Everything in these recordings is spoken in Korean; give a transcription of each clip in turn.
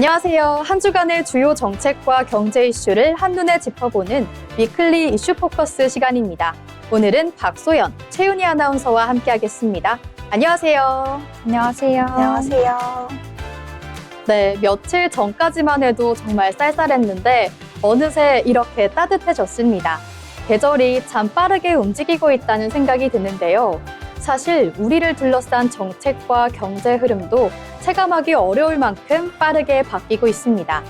안녕하세요. 한 주간의 주요 정책과 경제 이슈를 한눈에 짚어보는 위클리 이슈 포커스 시간입니다. 오늘은 박소연, 최윤희 아나운서와 함께하겠습니다. 안녕하세요. 안녕하세요. 안녕하세요. 네, 며칠 전까지만 해도 정말 쌀쌀했는데 어느새 이렇게 따뜻해졌습니다. 계절이 참 빠르게 움직이고 있다는 생각이 드는데요. 사실 우리를 둘러싼 정책과 경제 흐름도 체감하기 어려울 만큼 빠르게 바뀌고 있습니다.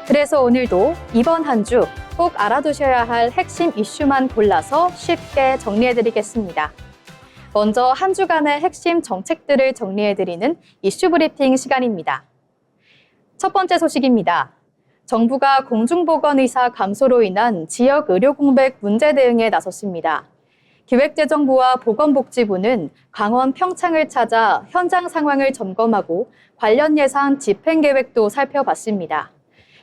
그래서 오늘도 이번 한 주 꼭 알아두셔야 할 핵심 이슈만 골라서 쉽게 정리해드리겠습니다. 먼저 한 주간의 핵심 정책들을 정리해드리는 이슈 브리핑 시간입니다. 첫 번째 소식입니다. 정부가 공중보건의사 감소로 인한 지역 의료 공백 문제 대응에 나섰습니다. 기획재정부와 보건복지부는 강원 평창을 찾아 현장 상황을 점검하고 관련 예산 집행 계획도 살펴봤습니다.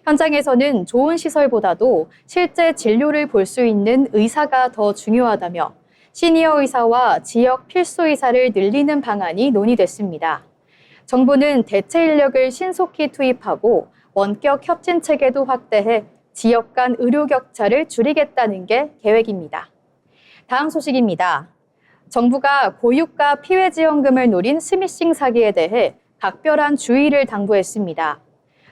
현장에서는 좋은 시설보다도 실제 진료를 볼 수 있는 의사가 더 중요하다며 시니어 의사와 지역 필수 의사를 늘리는 방안이 논의됐습니다. 정부는 대체 인력을 신속히 투입하고 원격 협진 체계도 확대해 지역 간 의료 격차를 줄이겠다는 게 계획입니다. 다음 소식입니다. 정부가 고유가 피해지원금을 노린 스미싱 사기에 대해 각별한 주의를 당부했습니다.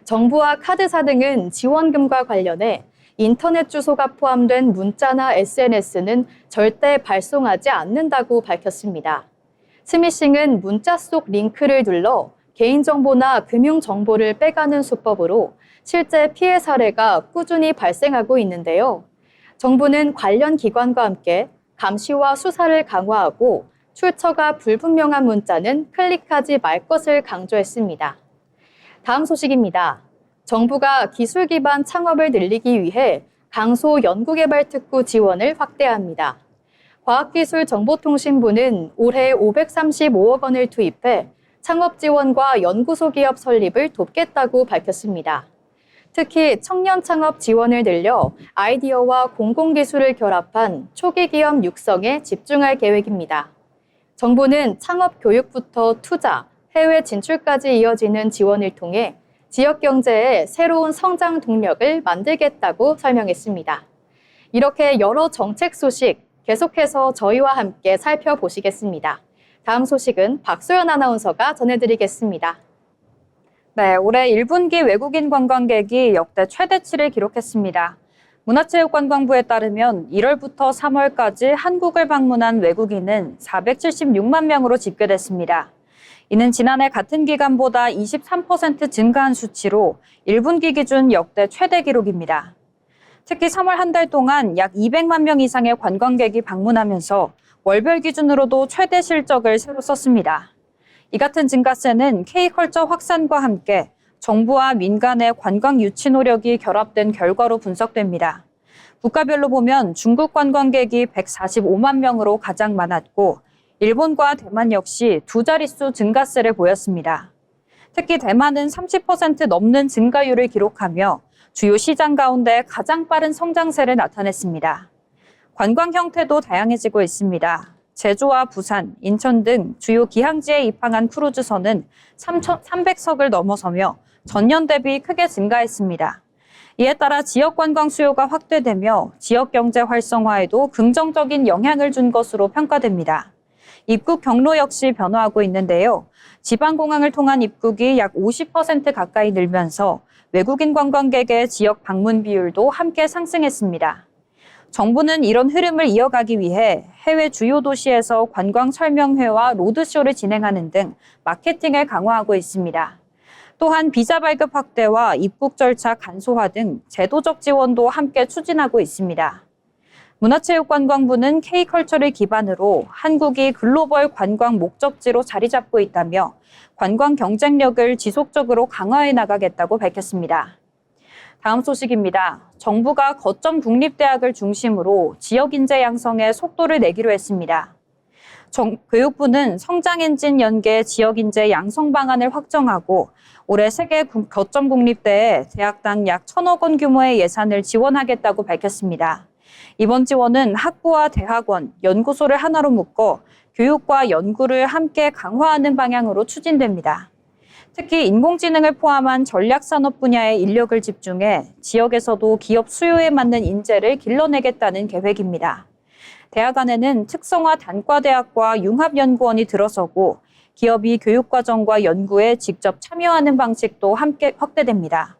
정부와 카드사 등은 지원금과 관련해 인터넷 주소가 포함된 문자나 SNS는 절대 발송하지 않는다고 밝혔습니다. 스미싱은 문자 속 링크를 눌러 개인정보나 금융정보를 빼가는 수법으로 실제 피해 사례가 꾸준히 발생하고 있는데요. 정부는 관련 기관과 함께 감시와 수사를 강화하고 출처가 불분명한 문자는 클릭하지 말 것을 강조했습니다. 다음 소식입니다. 정부가 기술 기반 창업을 늘리기 위해 강소 연구개발특구 지원을 확대합니다. 과학기술정보통신부는 올해 535억 원을 투입해 창업 지원과 연구소 기업 설립을 돕겠다고 밝혔습니다. 특히 청년 창업 지원을 늘려 아이디어와 공공기술을 결합한 초기 기업 육성에 집중할 계획입니다. 정부는 창업 교육부터 투자, 해외 진출까지 이어지는 지원을 통해 지역 경제에 새로운 성장 동력을 만들겠다고 설명했습니다. 이렇게 여러 정책 소식 계속해서 저희와 함께 살펴보시겠습니다. 다음 소식은 박소연 아나운서가 전해드리겠습니다. 네, 올해 1분기 외국인 관광객이 역대 최대치를 기록했습니다. 문화체육관광부에 따르면 1월부터 3월까지 한국을 방문한 외국인은 476만 명으로 집계됐습니다. 이는 지난해 같은 기간보다 23% 증가한 수치로 1분기 기준 역대 최대 기록입니다. 특히 3월 한 달 동안 약 200만 명 이상의 관광객이 방문하면서 월별 기준으로도 최대 실적을 새로 썼습니다. 이 같은 증가세는 K컬처 확산과 함께 정부와 민간의 관광 유치 노력이 결합된 결과로 분석됩니다. 국가별로 보면 중국 관광객이 145만 명으로 가장 많았고 일본과 대만 역시 두 자릿수 증가세를 보였습니다. 특히 대만은 30% 넘는 증가율을 기록하며 주요 시장 가운데 가장 빠른 성장세를 나타냈습니다. 관광 형태도 다양해지고 있습니다. 제주와 부산, 인천 등 주요 기항지에 입항한 크루즈선은 3,300석을 넘어서며 전년 대비 크게 증가했습니다. 이에 따라 지역 관광 수요가 확대되며 지역 경제 활성화에도 긍정적인 영향을 준 것으로 평가됩니다. 입국 경로 역시 변화하고 있는데요. 지방공항을 통한 입국이 약 50% 가까이 늘면서 외국인 관광객의 지역 방문 비율도 함께 상승했습니다. 정부는 이런 흐름을 이어가기 위해 해외 주요 도시에서 관광 설명회와 로드쇼를 진행하는 등 마케팅을 강화하고 있습니다. 또한 비자 발급 확대와 입국 절차 간소화 등 제도적 지원도 함께 추진하고 있습니다. 문화체육관광부는 K컬처를 기반으로 한국이 글로벌 관광 목적지로 자리 잡고 있다며 관광 경쟁력을 지속적으로 강화해 나가겠다고 밝혔습니다. 다음 소식입니다. 정부가 거점 국립대학을 중심으로 지역 인재 양성에 속도를 내기로 했습니다. 교육부는 성장 엔진 연계 지역 인재 양성 방안을 확정하고 올해 세계 거점 국립대에 대학당 약 1,000억 원 규모의 예산을 지원하겠다고 밝혔습니다. 이번 지원은 학부와 대학원, 연구소를 하나로 묶어 교육과 연구를 함께 강화하는 방향으로 추진됩니다. 특히 인공지능을 포함한 전략산업 분야에 인력을 집중해 지역에서도 기업 수요에 맞는 인재를 길러내겠다는 계획입니다. 대학 안에는 특성화 단과대학과 융합연구원이 들어서고 기업이 교육과정과 연구에 직접 참여하는 방식도 함께 확대됩니다.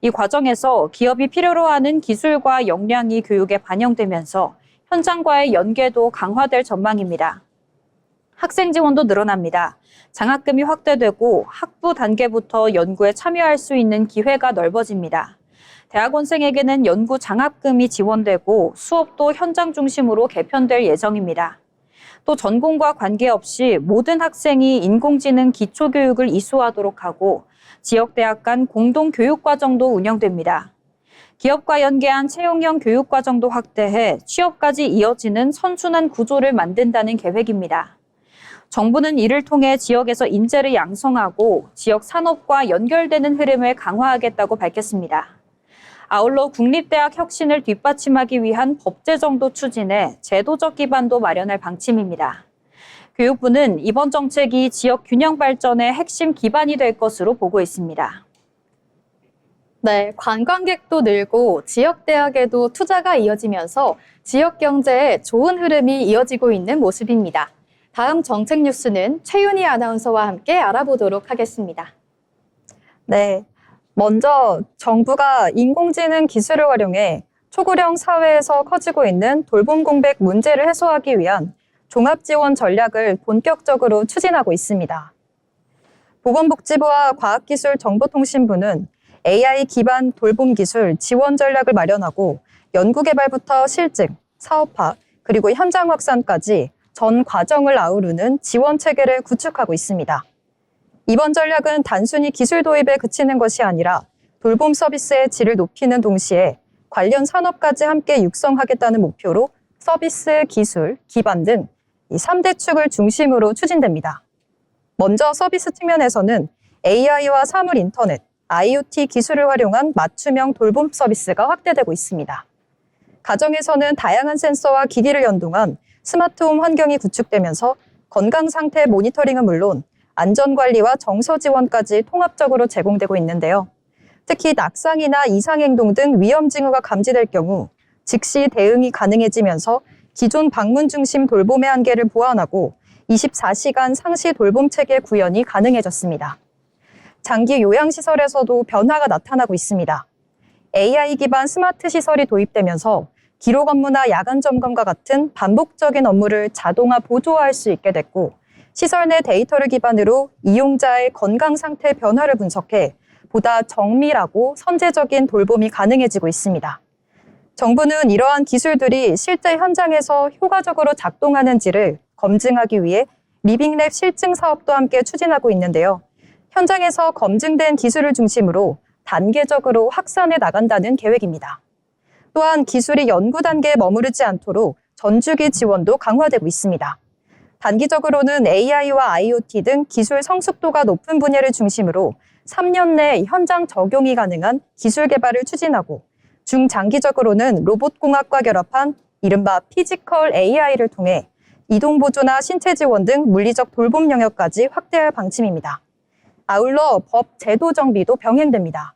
이 과정에서 기업이 필요로 하는 기술과 역량이 교육에 반영되면서 현장과의 연계도 강화될 전망입니다. 학생 지원도 늘어납니다. 장학금이 확대되고 학부 단계부터 연구에 참여할 수 있는 기회가 넓어집니다. 대학원생에게는 연구 장학금이 지원되고 수업도 현장 중심으로 개편될 예정입니다. 또 전공과 관계없이 모든 학생이 인공지능 기초교육을 이수하도록 하고 지역대학 간 공동교육과정도 운영됩니다. 기업과 연계한 채용형 교육과정도 확대해 취업까지 이어지는 선순환 구조를 만든다는 계획입니다. 정부는 이를 통해 지역에서 인재를 양성하고 지역 산업과 연결되는 흐름을 강화하겠다고 밝혔습니다. 아울러 국립대학 혁신을 뒷받침하기 위한 법 제정도 추진해 제도적 기반도 마련할 방침입니다. 교육부는 이번 정책이 지역 균형 발전의 핵심 기반이 될 것으로 보고 있습니다. 네, 관광객도 늘고 지역대학에도 투자가 이어지면서 지역 경제에 좋은 흐름이 이어지고 있는 모습입니다. 다음 정책 뉴스는 최윤희 아나운서와 함께 알아보도록 하겠습니다. 네, 먼저 정부가 인공지능 기술을 활용해 초고령 사회에서 커지고 있는 돌봄 공백 문제를 해소하기 위한 종합지원 전략을 본격적으로 추진하고 있습니다. 보건복지부와 과학기술정보통신부는 AI 기반 돌봄 기술 지원 전략을 마련하고 연구개발부터 실증, 사업화, 그리고 현장 확산까지 전 과정을 아우르는 지원 체계를 구축하고 있습니다. 이번 전략은 단순히 기술 도입에 그치는 것이 아니라 돌봄 서비스의 질을 높이는 동시에 관련 산업까지 함께 육성하겠다는 목표로 서비스, 기술, 기반 등 이 3대 축을 중심으로 추진됩니다. 먼저 서비스 측면에서는 AI와 사물 인터넷, IoT 기술을 활용한 맞춤형 돌봄 서비스가 확대되고 있습니다. 가정에서는 다양한 센서와 기기를 연동한 스마트홈 환경이 구축되면서 건강 상태 모니터링은 물론 안전관리와 정서 지원까지 통합적으로 제공되고 있는데요. 특히 낙상이나 이상행동 등 위험 징후가 감지될 경우 즉시 대응이 가능해지면서 기존 방문 중심 돌봄의 한계를 보완하고 24시간 상시 돌봄 체계 구현이 가능해졌습니다. 장기 요양시설에서도 변화가 나타나고 있습니다. AI 기반 스마트 시설이 도입되면서 기록 업무나 야간 점검과 같은 반복적인 업무를 자동화 보조화할 수 있게 됐고 시설 내 데이터를 기반으로 이용자의 건강 상태 변화를 분석해 보다 정밀하고 선제적인 돌봄이 가능해지고 있습니다. 정부는 이러한 기술들이 실제 현장에서 효과적으로 작동하는지를 검증하기 위해 리빙랩 실증 사업도 함께 추진하고 있는데요. 현장에서 검증된 기술을 중심으로 단계적으로 확산해 나간다는 계획입니다. 또한 기술이 연구 단계에 머무르지 않도록 전주기 지원도 강화되고 있습니다. 단기적으로는 AI와 IoT 등 기술 성숙도가 높은 분야를 중심으로 3년 내 현장 적용이 가능한 기술 개발을 추진하고 중장기적으로는 로봇공학과 결합한 이른바 피지컬 AI를 통해 이동보조나 신체 지원 등 물리적 돌봄 영역까지 확대할 방침입니다. 아울러 법 제도 정비도 병행됩니다.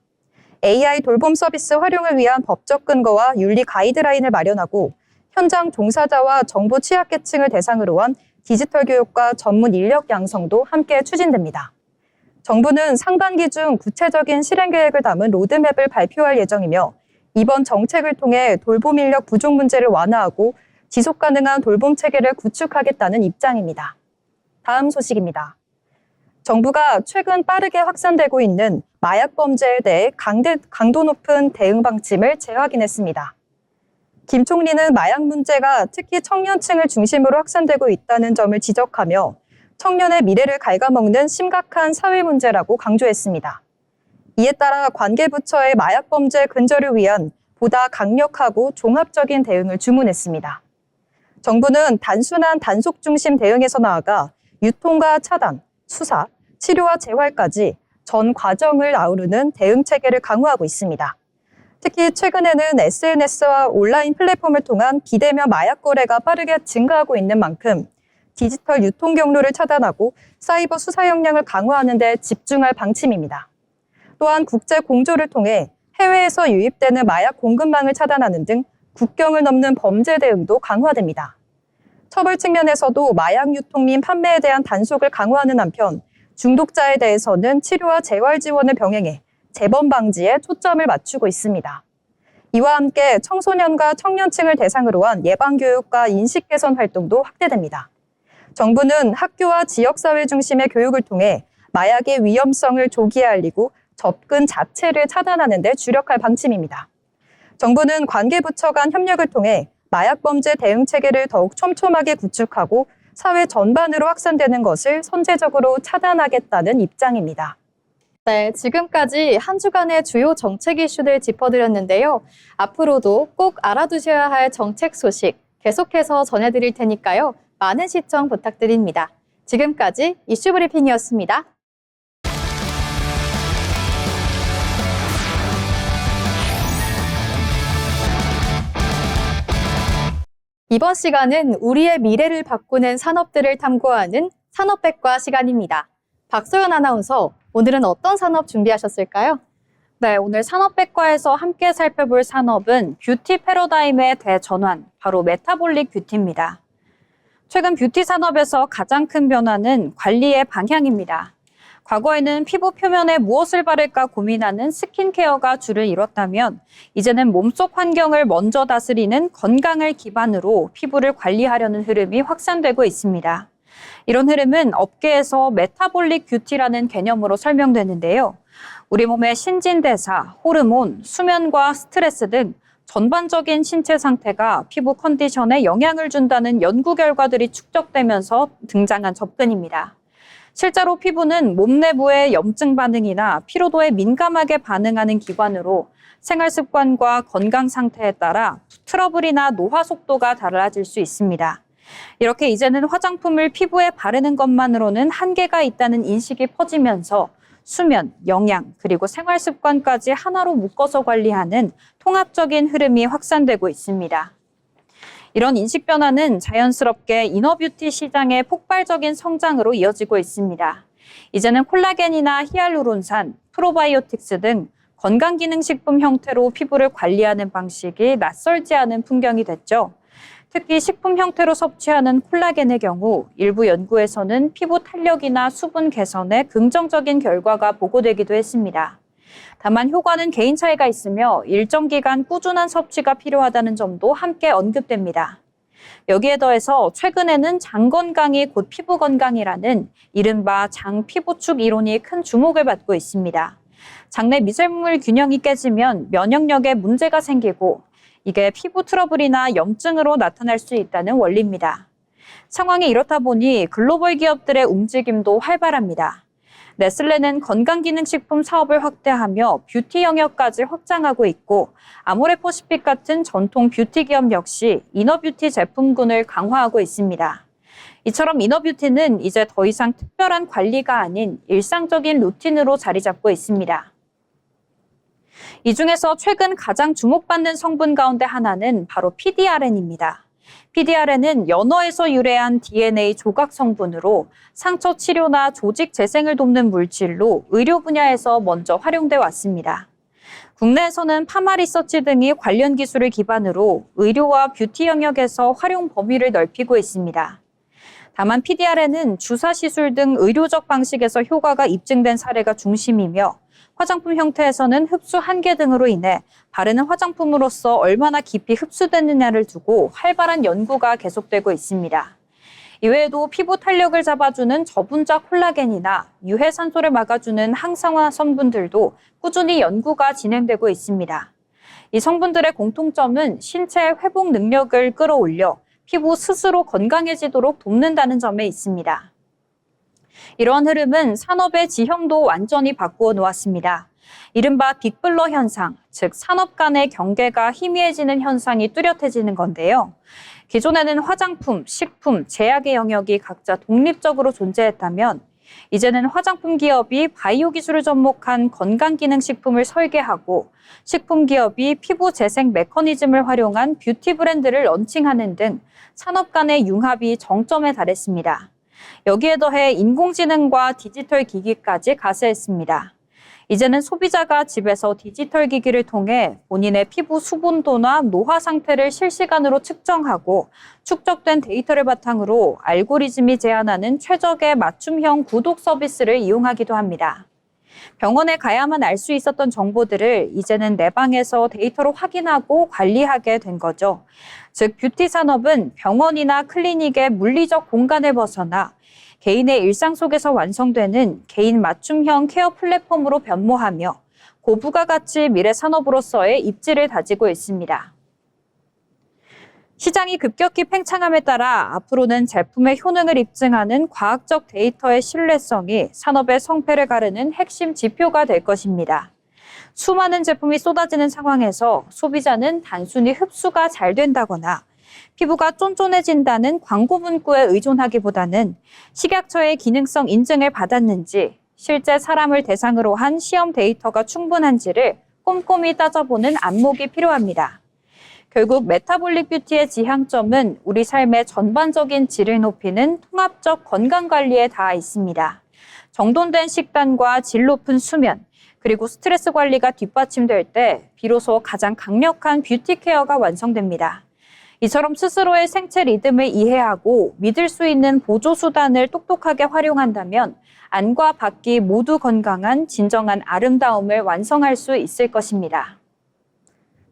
AI 돌봄 서비스 활용을 위한 법적 근거와 윤리 가이드라인을 마련하고 현장 종사자와 정보 취약계층을 대상으로 한 디지털 교육과 전문 인력 양성도 함께 추진됩니다. 정부는 상반기 중 구체적인 실행 계획을 담은 로드맵을 발표할 예정이며 이번 정책을 통해 돌봄 인력 부족 문제를 완화하고 지속 가능한 돌봄 체계를 구축하겠다는 입장입니다. 다음 소식입니다. 정부가 최근 빠르게 확산되고 있는 마약 범죄에 대해 강도 높은 대응 방침을 재확인했습니다. 김 총리는 마약 문제가 특히 청년층을 중심으로 확산되고 있다는 점을 지적하며 청년의 미래를 갉아먹는 심각한 사회 문제라고 강조했습니다. 이에 따라 관계부처의 마약 범죄 근절을 위한 보다 강력하고 종합적인 대응을 주문했습니다. 정부는 단순한 단속 중심 대응에서 나아가 유통과 차단, 수사, 치료와 재활까지 전 과정을 아우르는 대응 체계를 강화하고 있습니다. 특히 최근에는 SNS와 온라인 플랫폼을 통한 비대면 마약 거래가 빠르게 증가하고 있는 만큼 디지털 유통 경로를 차단하고 사이버 수사 역량을 강화하는 데 집중할 방침입니다. 또한 국제 공조를 통해 해외에서 유입되는 마약 공급망을 차단하는 등 국경을 넘는 범죄 대응도 강화됩니다. 처벌 측면에서도 마약 유통 및 판매에 대한 단속을 강화하는 한편 중독자에 대해서는 치료와 재활 지원을 병행해 재범 방지에 초점을 맞추고 있습니다. 이와 함께 청소년과 청년층을 대상으로 한 예방교육과 인식 개선 활동도 확대됩니다. 정부는 학교와 지역사회 중심의 교육을 통해 마약의 위험성을 조기에 알리고 접근 자체를 차단하는 데 주력할 방침입니다. 정부는 관계부처 간 협력을 통해 마약범죄 대응 체계를 더욱 촘촘하게 구축하고 사회 전반으로 확산되는 것을 선제적으로 차단하겠다는 입장입니다. 네, 지금까지 한 주간의 주요 정책 이슈들 짚어드렸는데요. 앞으로도 꼭 알아두셔야 할 정책 소식 계속해서 전해드릴 테니까요. 많은 시청 부탁드립니다. 지금까지 이슈 브리핑이었습니다. 이번 시간은 우리의 미래를 바꾸는 산업들을 탐구하는 산업백과 시간입니다. 박소연 아나운서, 오늘은 어떤 산업 준비하셨을까요? 네, 오늘 산업백과에서 함께 살펴볼 산업은 뷰티 패러다임의 대전환, 바로 메타볼릭 뷰티입니다. 최근 뷰티 산업에서 가장 큰 변화는 관리의 방향입니다. 과거에는 피부 표면에 무엇을 바를까 고민하는 스킨케어가 주를 이뤘다면 이제는 몸속 환경을 먼저 다스리는 건강을 기반으로 피부를 관리하려는 흐름이 확산되고 있습니다. 이런 흐름은 업계에서 메타볼릭 뷰티라는 개념으로 설명되는데요. 우리 몸의 신진대사, 호르몬, 수면과 스트레스 등 전반적인 신체 상태가 피부 컨디션에 영향을 준다는 연구 결과들이 축적되면서 등장한 접근입니다. 실제로 피부는 몸 내부의 염증 반응이나 피로도에 민감하게 반응하는 기관으로 생활 습관과 건강 상태에 따라 트러블이나 노화 속도가 달라질 수 있습니다. 이렇게 이제는 화장품을 피부에 바르는 것만으로는 한계가 있다는 인식이 퍼지면서 수면, 영양, 그리고 생활 습관까지 하나로 묶어서 관리하는 통합적인 흐름이 확산되고 있습니다. 이런 인식 변화는 자연스럽게 이너뷰티 시장의 폭발적인 성장으로 이어지고 있습니다. 이제는 콜라겐이나 히알루론산, 프로바이오틱스 등 건강기능식품 형태로 피부를 관리하는 방식이 낯설지 않은 풍경이 됐죠. 특히 식품 형태로 섭취하는 콜라겐의 경우 일부 연구에서는 피부 탄력이나 수분 개선에 긍정적인 결과가 보고되기도 했습니다. 다만 효과는 개인 차이가 있으며 일정 기간 꾸준한 섭취가 필요하다는 점도 함께 언급됩니다. 여기에 더해서 최근에는 장 건강이 곧 피부 건강이라는 이른바 장 피부축 이론이 큰 주목을 받고 있습니다. 장내 미생물 균형이 깨지면 면역력에 문제가 생기고 이게 피부 트러블이나 염증으로 나타날 수 있다는 원리입니다. 상황이 이렇다 보니 글로벌 기업들의 움직임도 활발합니다. 네슬레는 건강기능식품 사업을 확대하며 뷰티 영역까지 확장하고 있고 아모레퍼시픽 같은 전통 뷰티 기업 역시 이너뷰티 제품군을 강화하고 있습니다. 이처럼 이너뷰티는 이제 더 이상 특별한 관리가 아닌 일상적인 루틴으로 자리 잡고 있습니다. 이 중에서 최근 가장 주목받는 성분 가운데 하나는 바로 PDRN입니다. PDRN은 연어에서 유래한 DNA 조각 성분으로 상처 치료나 조직 재생을 돕는 물질로 의료 분야에서 먼저 활용돼 왔습니다. 국내에서는 파마리서치 등이 관련 기술을 기반으로 의료와 뷰티 영역에서 활용 범위를 넓히고 있습니다. 다만 PDRN은 주사 시술 등 의료적 방식에서 효과가 입증된 사례가 중심이며 화장품 형태에서는 흡수 한계 등으로 인해 바르는 화장품으로서 얼마나 깊이 흡수되느냐를 두고 활발한 연구가 계속되고 있습니다. 이외에도 피부 탄력을 잡아주는 저분자 콜라겐이나 유해산소를 막아주는 항산화 성분들도 꾸준히 연구가 진행되고 있습니다. 이 성분들의 공통점은 신체의 회복 능력을 끌어올려 피부 스스로 건강해지도록 돕는다는 점에 있습니다. 이러한 흐름은 산업의 지형도 완전히 바꾸어 놓았습니다. 이른바 빅블러 현상, 즉 산업 간의 경계가 희미해지는 현상이 뚜렷해지는 건데요. 기존에는 화장품, 식품, 제약의 영역이 각자 독립적으로 존재했다면 이제는 화장품 기업이 바이오 기술을 접목한 건강기능식품을 설계하고 식품 기업이 피부 재생 메커니즘을 활용한 뷰티 브랜드를 런칭하는 등 산업 간의 융합이 정점에 달했습니다. 여기에 더해 인공지능과 디지털 기기까지 가세했습니다. 이제는 소비자가 집에서 디지털 기기를 통해 본인의 피부 수분도나 노화 상태를 실시간으로 측정하고 축적된 데이터를 바탕으로 알고리즘이 제안하는 최적의 맞춤형 구독 서비스를 이용하기도 합니다. 병원에 가야만 알 수 있었던 정보들을 이제는 내 방에서 데이터로 확인하고 관리하게 된 거죠. 즉, 뷰티 산업은 병원이나 클리닉의 물리적 공간을 벗어나 개인의 일상 속에서 완성되는 개인 맞춤형 케어 플랫폼으로 변모하며 고부가 가치 미래 산업으로서의 입지를 다지고 있습니다. 시장이 급격히 팽창함에 따라 앞으로는 제품의 효능을 입증하는 과학적 데이터의 신뢰성이 산업의 성패를 가르는 핵심 지표가 될 것입니다. 수많은 제품이 쏟아지는 상황에서 소비자는 단순히 흡수가 잘 된다거나 피부가 쫀쫀해진다는 광고 문구에 의존하기보다는 식약처의 기능성 인증을 받았는지, 실제 사람을 대상으로 한 시험 데이터가 충분한지를 꼼꼼히 따져보는 안목이 필요합니다. 결국 메타볼릭 뷰티의 지향점은 우리 삶의 전반적인 질을 높이는 통합적 건강관리에 닿아 있습니다. 정돈된 식단과 질 높은 수면, 그리고 스트레스 관리가 뒷받침될 때 비로소 가장 강력한 뷰티 케어가 완성됩니다. 이처럼 스스로의 생체 리듬을 이해하고 믿을 수 있는 보조수단을 똑똑하게 활용한다면 안과 밖이 모두 건강한 진정한 아름다움을 완성할 수 있을 것입니다.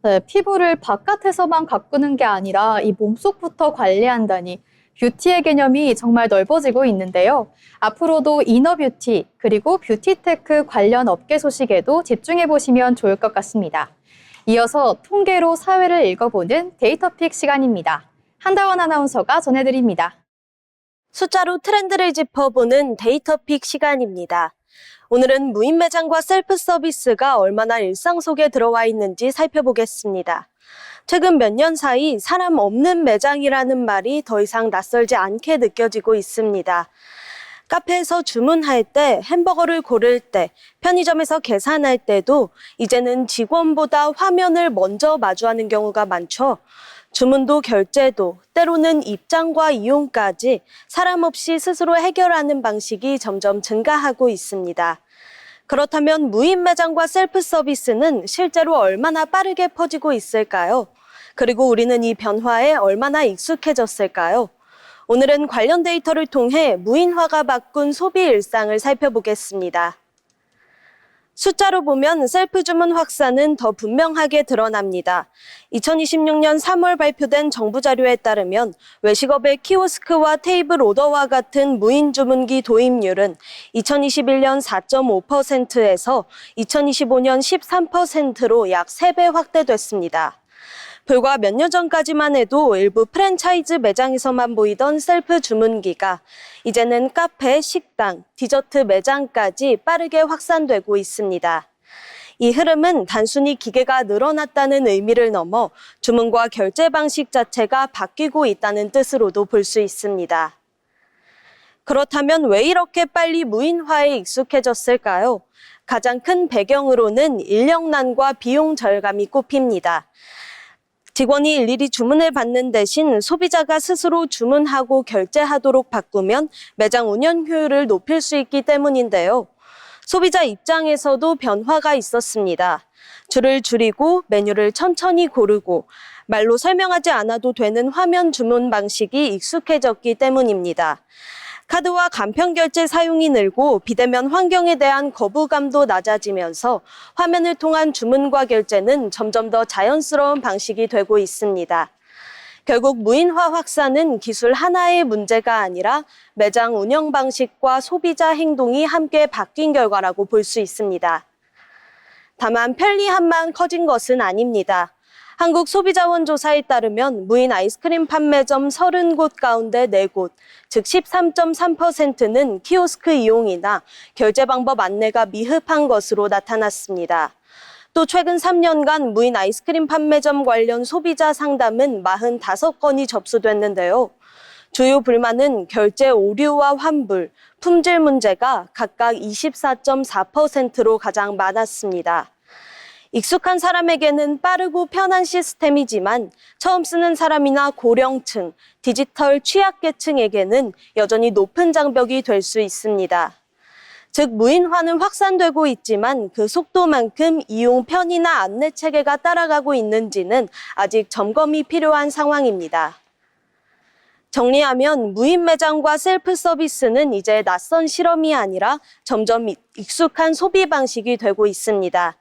네, 피부를 바깥에서만 가꾸는 게 아니라 이 몸속부터 관리한다니 뷰티의 개념이 정말 넓어지고 있는데요. 앞으로도 이너 뷰티 그리고 뷰티테크 관련 업계 소식에도 집중해 보시면 좋을 것 같습니다. 이어서 통계로 사회를 읽어보는 데이터픽 시간입니다. 한다원 아나운서가 전해드립니다. 숫자로 트렌드를 짚어보는 데이터픽 시간입니다. 오늘은 무인 매장과 셀프 서비스가 얼마나 일상 속에 들어와 있는지 살펴보겠습니다. 최근 몇 년 사이 사람 없는 매장이라는 말이 더 이상 낯설지 않게 느껴지고 있습니다. 카페에서 주문할 때, 햄버거를 고를 때, 편의점에서 계산할 때도 이제는 직원보다 화면을 먼저 마주하는 경우가 많죠. 주문도 결제도, 때로는 입장과 이용까지 사람 없이 스스로 해결하는 방식이 점점 증가하고 있습니다. 그렇다면 무인 매장과 셀프 서비스는 실제로 얼마나 빠르게 퍼지고 있을까요? 그리고 우리는 이 변화에 얼마나 익숙해졌을까요? 오늘은 관련 데이터를 통해 무인화가 바꾼 소비 일상을 살펴보겠습니다. 숫자로 보면 셀프 주문 확산은 더 분명하게 드러납니다. 2026년 3월 발표된 정부 자료에 따르면 외식업의 키오스크와 테이블 오더와 같은 무인 주문기 도입률은 2021년 4.5%에서 2025년 13%로 약 3배 확대됐습니다. 불과 몇 년 전까지만 해도 일부 프랜차이즈 매장에서만 보이던 셀프 주문기가 이제는 카페, 식당, 디저트 매장까지 빠르게 확산되고 있습니다. 이 흐름은 단순히 기계가 늘어났다는 의미를 넘어 주문과 결제 방식 자체가 바뀌고 있다는 뜻으로도 볼 수 있습니다. 그렇다면 왜 이렇게 빨리 무인화에 익숙해졌을까요? 가장 큰 배경으로는 인력난과 비용 절감이 꼽힙니다. 직원이 일일이 주문을 받는 대신 소비자가 스스로 주문하고 결제하도록 바꾸면 매장 운영 효율을 높일 수 있기 때문인데요. 소비자 입장에서도 변화가 있었습니다. 줄을 줄이고 메뉴를 천천히 고르고 말로 설명하지 않아도 되는 화면 주문 방식이 익숙해졌기 때문입니다. 카드와 간편 결제 사용이 늘고 비대면 환경에 대한 거부감도 낮아지면서 화면을 통한 주문과 결제는 점점 더 자연스러운 방식이 되고 있습니다. 결국 무인화 확산은 기술 하나의 문제가 아니라 매장 운영 방식과 소비자 행동이 함께 바뀐 결과라고 볼 수 있습니다. 다만 편리함만 커진 것은 아닙니다. 한국소비자원조사에 따르면 무인 아이스크림 판매점 30곳 가운데 4곳, 즉 13.3%는 키오스크 이용이나 결제 방법 안내가 미흡한 것으로 나타났습니다. 또 최근 3년간 무인 아이스크림 판매점 관련 소비자 상담은 45건이 접수됐는데요. 주요 불만은 결제 오류와 환불, 품질 문제가 각각 24.4%로 가장 많았습니다. 익숙한 사람에게는 빠르고 편한 시스템이지만 처음 쓰는 사람이나 고령층, 디지털 취약계층에게는 여전히 높은 장벽이 될 수 있습니다. 즉 무인화는 확산되고 있지만 그 속도만큼 이용 편의나 안내 체계가 따라가고 있는지는 아직 점검이 필요한 상황입니다. 정리하면 무인 매장과 셀프 서비스는 이제 낯선 실험이 아니라 점점 익숙한 소비 방식이 되고 있습니다.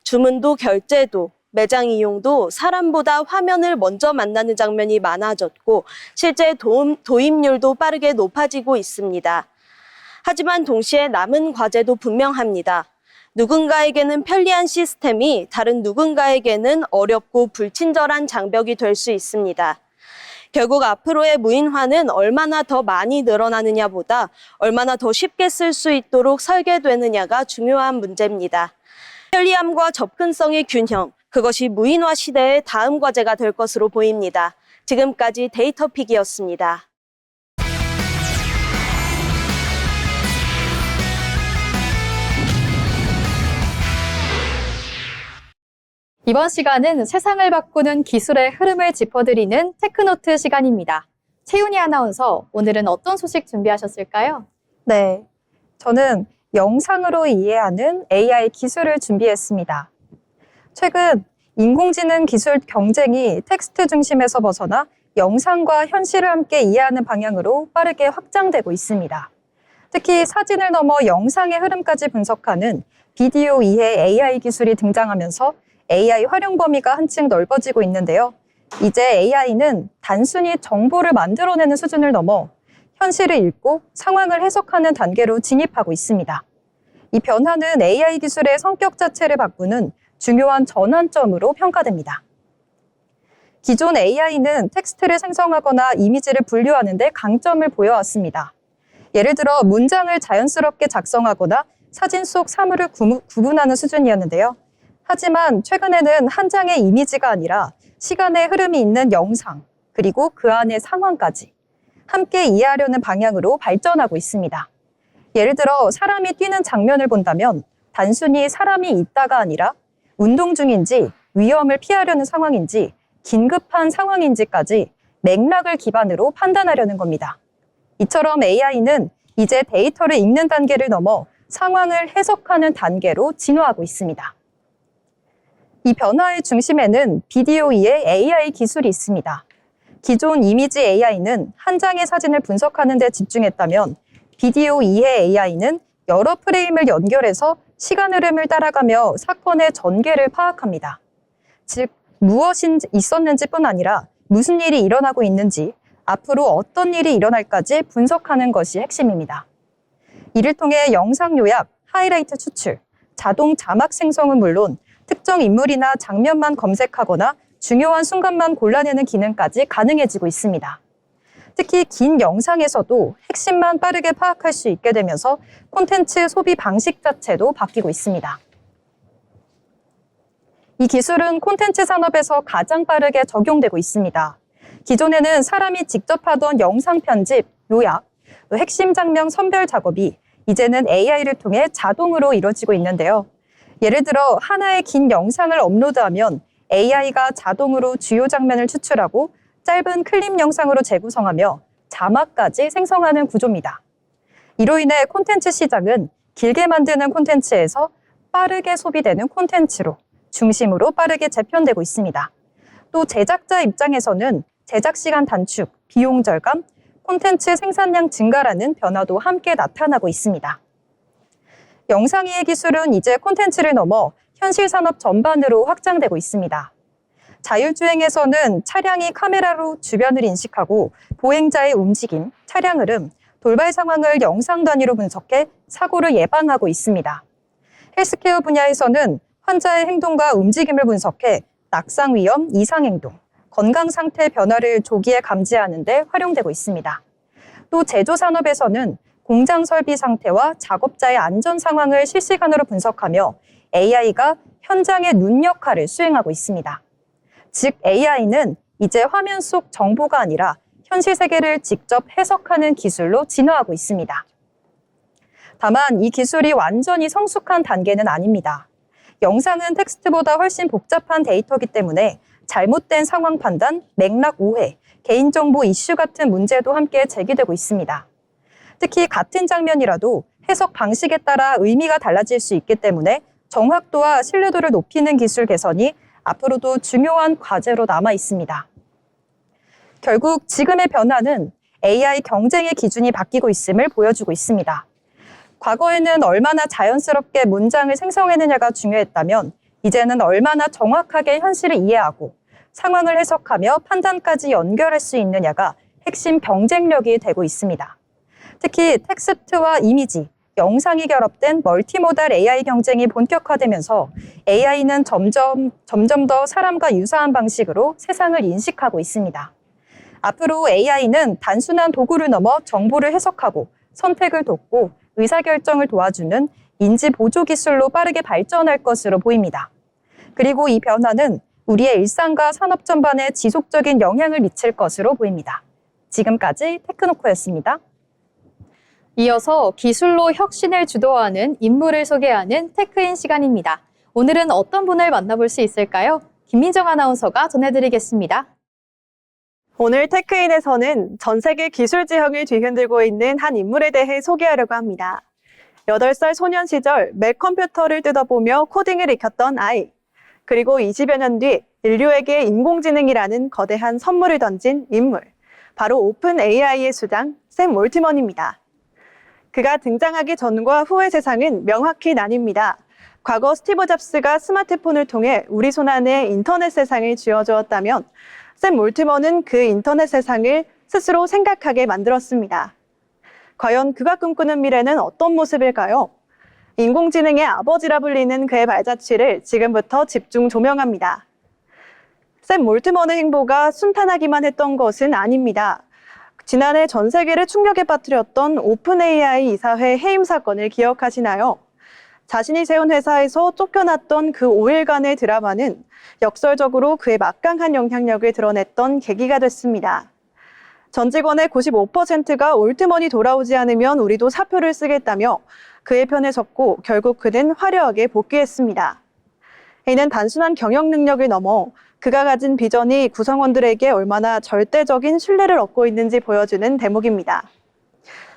주문도 결제도 매장 이용도 사람보다 화면을 먼저 만나는 장면이 많아졌고 실제 도입률도 빠르게 높아지고 있습니다. 하지만 동시에 남은 과제도 분명합니다. 누군가에게는 편리한 시스템이 다른 누군가에게는 어렵고 불친절한 장벽이 될 수 있습니다. 결국 앞으로의 무인화는 얼마나 더 많이 늘어나느냐보다 얼마나 더 쉽게 쓸 수 있도록 설계되느냐가 중요한 문제입니다. 편리함과 접근성의 균형, 그것이 무인화 시대의 다음 과제가 될 것으로 보입니다. 지금까지 데이터픽이었습니다. 이번 시간은 세상을 바꾸는 기술의 흐름을 짚어드리는 테크노트 시간입니다. 채윤이 아나운서, 오늘은 어떤 소식 준비하셨을까요? 네, 저는 영상으로 이해하는 AI 기술을 준비했습니다. 최근 인공지능 기술 경쟁이 텍스트 중심에서 벗어나 영상과 현실을 함께 이해하는 방향으로 빠르게 확장되고 있습니다. 특히 사진을 넘어 영상의 흐름까지 분석하는 비디오 이해 AI 기술이 등장하면서 AI 활용 범위가 한층 넓어지고 있는데요. 이제 AI는 단순히 정보를 만들어내는 수준을 넘어 현실을 읽고 상황을 해석하는 단계로 진입하고 있습니다. 이 변화는 AI 기술의 성격 자체를 바꾸는 중요한 전환점으로 평가됩니다. 기존 AI는 텍스트를 생성하거나 이미지를 분류하는 데 강점을 보여왔습니다. 예를 들어 문장을 자연스럽게 작성하거나 사진 속 사물을 구분하는 수준이었는데요. 하지만 최근에는 한 장의 이미지가 아니라 시간의 흐름이 있는 영상, 그리고 그 안의 상황까지 함께 이해하려는 방향으로 발전하고 있습니다. 예를 들어 사람이 뛰는 장면을 본다면 단순히 사람이 있다가 아니라 운동 중인지 위험을 피하려는 상황인지 긴급한 상황인지까지 맥락을 기반으로 판단하려는 겁니다. 이처럼 AI는 이제 데이터를 읽는 단계를 넘어 상황을 해석하는 단계로 진화하고 있습니다. 이 변화의 중심에는 비디오 이해 AI 기술이 있습니다. 기존 이미지 AI는 한 장의 사진을 분석하는 데 집중했다면 비디오 이해 AI는 여러 프레임을 연결해서 시간 흐름을 따라가며 사건의 전개를 파악합니다. 즉, 무엇이 있었는지뿐 아니라 무슨 일이 일어나고 있는지, 앞으로 어떤 일이 일어날까지 분석하는 것이 핵심입니다. 이를 통해 영상 요약, 하이라이트 추출, 자동 자막 생성은 물론 특정 인물이나 장면만 검색하거나 중요한 순간만 골라내는 기능까지 가능해지고 있습니다. 특히 긴 영상에서도 핵심만 빠르게 파악할 수 있게 되면서 콘텐츠 소비 방식 자체도 바뀌고 있습니다. 이 기술은 콘텐츠 산업에서 가장 빠르게 적용되고 있습니다. 기존에는 사람이 직접 하던 영상 편집, 요약, 핵심 장면 선별 작업이 이제는 AI를 통해 자동으로 이루어지고 있는데요. 예를 들어 하나의 긴 영상을 업로드하면 AI가 자동으로 주요 장면을 추출하고 짧은 클립 영상으로 재구성하며 자막까지 생성하는 구조입니다. 이로 인해 콘텐츠 시장은 길게 만드는 콘텐츠에서 빠르게 소비되는 콘텐츠로 중심으로 빠르게 재편되고 있습니다. 또 제작자 입장에서는 제작 시간 단축, 비용 절감, 콘텐츠 생산량 증가라는 변화도 함께 나타나고 있습니다. 영상 이해 기술은 이제 콘텐츠를 넘어 현실 산업 전반으로 확장되고 있습니다. 자율주행에서는 차량이 카메라로 주변을 인식하고 보행자의 움직임, 차량 흐름, 돌발 상황을 영상 단위로 분석해 사고를 예방하고 있습니다. 헬스케어 분야에서는 환자의 행동과 움직임을 분석해 낙상 위험, 이상 행동, 건강 상태 변화를 조기에 감지하는 데 활용되고 있습니다. 또 제조 산업에서는 공장 설비 상태와 작업자의 안전 상황을 실시간으로 분석하며 AI가 현장의 눈 역할을 수행하고 있습니다. 즉 AI는 이제 화면 속 정보가 아니라 현실 세계를 직접 해석하는 기술로 진화하고 있습니다. 다만 이 기술이 완전히 성숙한 단계는 아닙니다. 영상은 텍스트보다 훨씬 복잡한 데이터이기 때문에 잘못된 상황 판단, 맥락 오해, 개인정보 이슈 같은 문제도 함께 제기되고 있습니다. 특히 같은 장면이라도 해석 방식에 따라 의미가 달라질 수 있기 때문에 정확도와 신뢰도를 높이는 기술 개선이 앞으로도 중요한 과제로 남아 있습니다. 결국 지금의 변화는 AI 경쟁의 기준이 바뀌고 있음을 보여주고 있습니다. 과거에는 얼마나 자연스럽게 문장을 생성해내냐가 중요했다면 이제는 얼마나 정확하게 현실을 이해하고 상황을 해석하며 판단까지 연결할 수 있느냐가 핵심 경쟁력이 되고 있습니다. 특히 텍스트와 이미지, 영상이 결합된 멀티모달 AI 경쟁이 본격화되면서 AI는 점점 더 사람과 유사한 방식으로 세상을 인식하고 있습니다. 앞으로 AI는 단순한 도구를 넘어 정보를 해석하고 선택을 돕고 의사결정을 도와주는 인지 보조 기술로 빠르게 발전할 것으로 보입니다. 그리고 이 변화는 우리의 일상과 산업 전반에 지속적인 영향을 미칠 것으로 보입니다. 지금까지 테크노코였습니다. 이어서 기술로 혁신을 주도하는 인물을 소개하는 테크인 시간입니다. 오늘은 어떤 분을 만나볼 수 있을까요? 김민정 아나운서가 전해드리겠습니다. 오늘 테크인에서는 전 세계 기술 지형을 뒤흔들고 있는 한 인물에 대해 소개하려고 합니다. 8살 소년 시절 맥 컴퓨터를 뜯어보며 코딩을 익혔던 아이. 그리고 20여 년 뒤 인류에게 인공지능이라는 거대한 선물을 던진 인물. 바로 오픈 AI의 수장 샘 올트먼입니다. 그가 등장하기 전과 후의 세상은 명확히 나뉩니다. 과거 스티브 잡스가 스마트폰을 통해 우리 손안에 인터넷 세상을 쥐어주었다면 샘 올트먼은 그 인터넷 세상을 스스로 생각하게 만들었습니다. 과연 그가 꿈꾸는 미래는 어떤 모습일까요? 인공지능의 아버지라 불리는 그의 발자취를 지금부터 집중 조명합니다. 샘 올트먼의 행보가 순탄하기만 했던 것은 아닙니다. 지난해 전 세계를 충격에 빠뜨렸던 오픈 AI 이사회 해임 사건을 기억하시나요? 자신이 세운 회사에서 쫓겨났던 그 5일간의 드라마는 역설적으로 그의 막강한 영향력을 드러냈던 계기가 됐습니다. 전 직원의 95%가 올트먼이 돌아오지 않으면 우리도 사표를 쓰겠다며 그의 편에 섰고 결국 그는 화려하게 복귀했습니다. 이는 단순한 경영 능력을 넘어 그가 가진 비전이 구성원들에게 얼마나 절대적인 신뢰를 얻고 있는지 보여주는 대목입니다.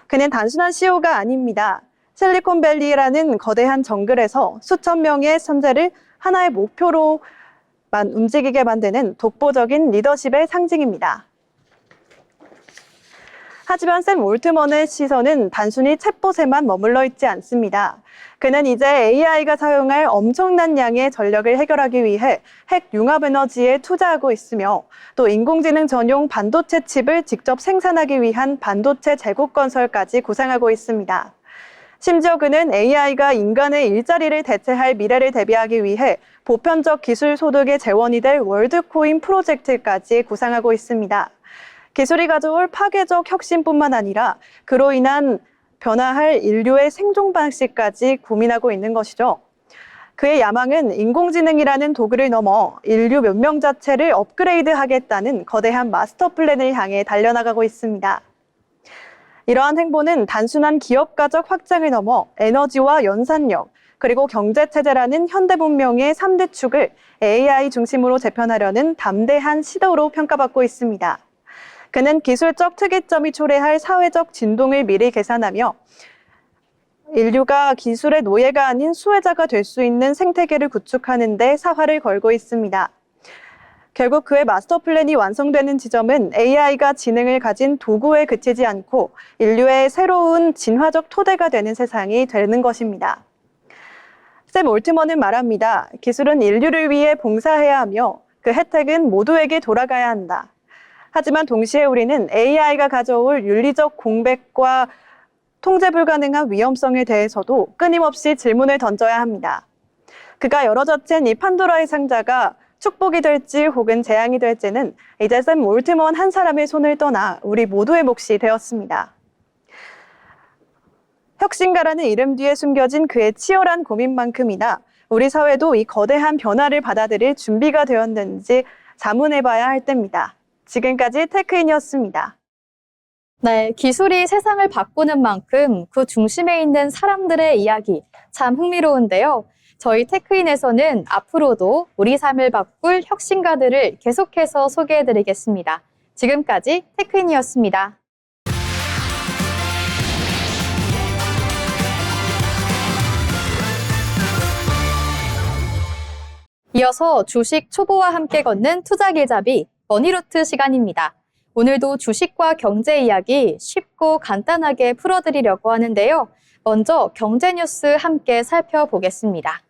그는 단순한 CEO가 아닙니다. 실리콘밸리라는 거대한 정글에서 수천 명의 선재를 하나의 목표로만 움직이게 만드는 독보적인 리더십의 상징입니다. 하지만 샘 올트먼의 시선은 단순히 챗봇에만 머물러 있지 않습니다. 그는 이제 AI가 사용할 엄청난 양의 전력을 해결하기 위해 핵 융합 에너지에 투자하고 있으며 또 인공지능 전용 반도체 칩을 직접 생산하기 위한 반도체 제국 건설까지 구상하고 있습니다. 심지어 그는 AI가 인간의 일자리를 대체할 미래를 대비하기 위해 보편적 기술 소득의 재원이 될 월드코인 프로젝트까지 구상하고 있습니다. 기술이 가져올 파괴적 혁신뿐만 아니라 그로 인한 변화할 인류의 생존 방식까지 고민하고 있는 것이죠. 그의 야망은 인공지능이라는 도구를 넘어 인류 문명 자체를 업그레이드하겠다는 거대한 마스터 플랜을 향해 달려나가고 있습니다. 이러한 행보는 단순한 기업가적 확장을 넘어 에너지와 연산력, 그리고 경제체제라는 현대 문명의 3대 축을 AI 중심으로 재편하려는 담대한 시도로 평가받고 있습니다. 그는 기술적 특이점이 초래할 사회적 진동을 미리 계산하며 인류가 기술의 노예가 아닌 수혜자가 될 수 있는 생태계를 구축하는 데 사활을 걸고 있습니다. 결국 그의 마스터 플랜이 완성되는 지점은 AI가 지능을 가진 도구에 그치지 않고 인류의 새로운 진화적 토대가 되는 세상이 되는 것입니다. 샘 올트먼은 말합니다. 기술은 인류를 위해 봉사해야 하며 그 혜택은 모두에게 돌아가야 한다. 하지만 동시에 우리는 AI가 가져올 윤리적 공백과 통제 불가능한 위험성에 대해서도 끊임없이 질문을 던져야 합니다. 그가 열어젖힌 이 판도라의 상자가 축복이 될지 혹은 재앙이 될지는 이제 샘 올트먼 한 사람의 손을 떠나 우리 모두의 몫이 되었습니다. 혁신가라는 이름 뒤에 숨겨진 그의 치열한 고민만큼이나 우리 사회도 이 거대한 변화를 받아들일 준비가 되었는지 자문해봐야 할 때입니다. 지금까지 테크인이었습니다. 네, 기술이 세상을 바꾸는 만큼 그 중심에 있는 사람들의 이야기 참 흥미로운데요. 저희 테크인에서는 앞으로도 우리 삶을 바꿀 혁신가들을 계속해서 소개해드리겠습니다. 지금까지 테크인이었습니다. 이어서 주식 초보와 함께 걷는 투자길잡이 머니루트 시간입니다. 오늘도 주식과 경제 이야기 쉽고 간단하게 풀어드리려고 하는데요. 먼저 경제 뉴스 함께 살펴보겠습니다.